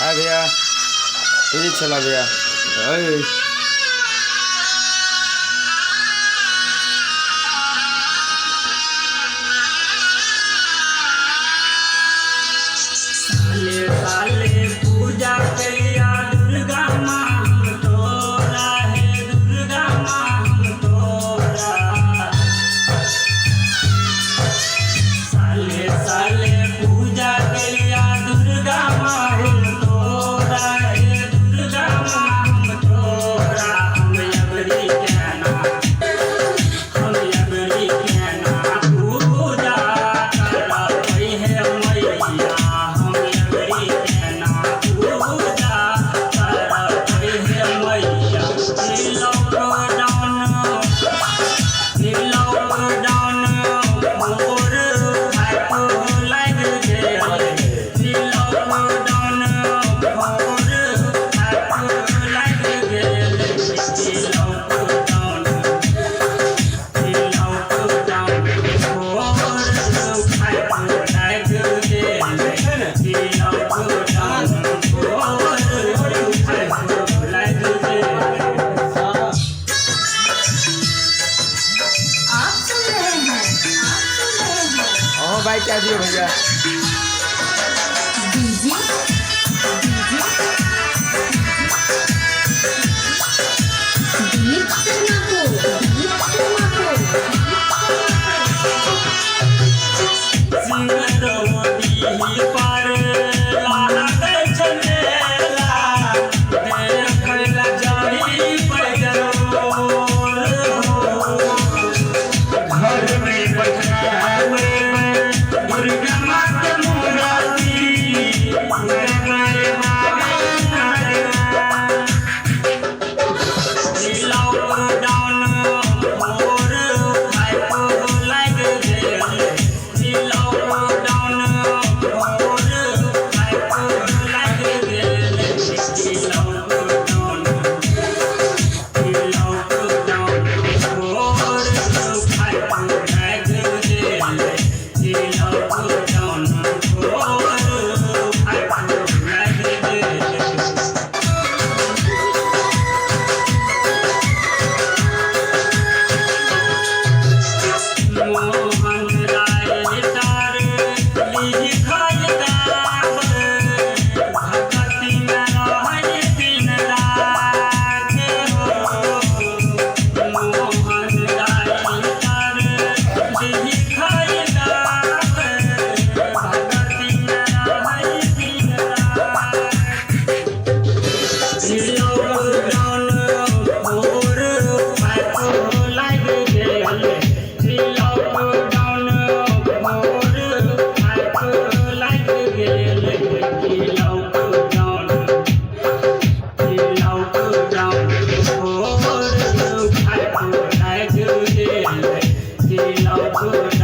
हाय भैया तुझे चला भैया अरे साले साले पूजा करिया दुर्गा माँ हम तोरा है दुर्गा माँ हम तोरा साले साले पूजा करिया दुर्गा माँ हम तोरा है दुर्गा माँ हम तोरा हम अबरी कहना पूजा करई है मैया हम अबरी कहना पूजा करई है मैया लॉकडाउन मोर फाइटो लाग गेल लॉकडाउन मोर फाइटो लाग गेल लॉकडाउन हाँ भाई क्या दिए भैया डीजे दिलीप शर्मा Love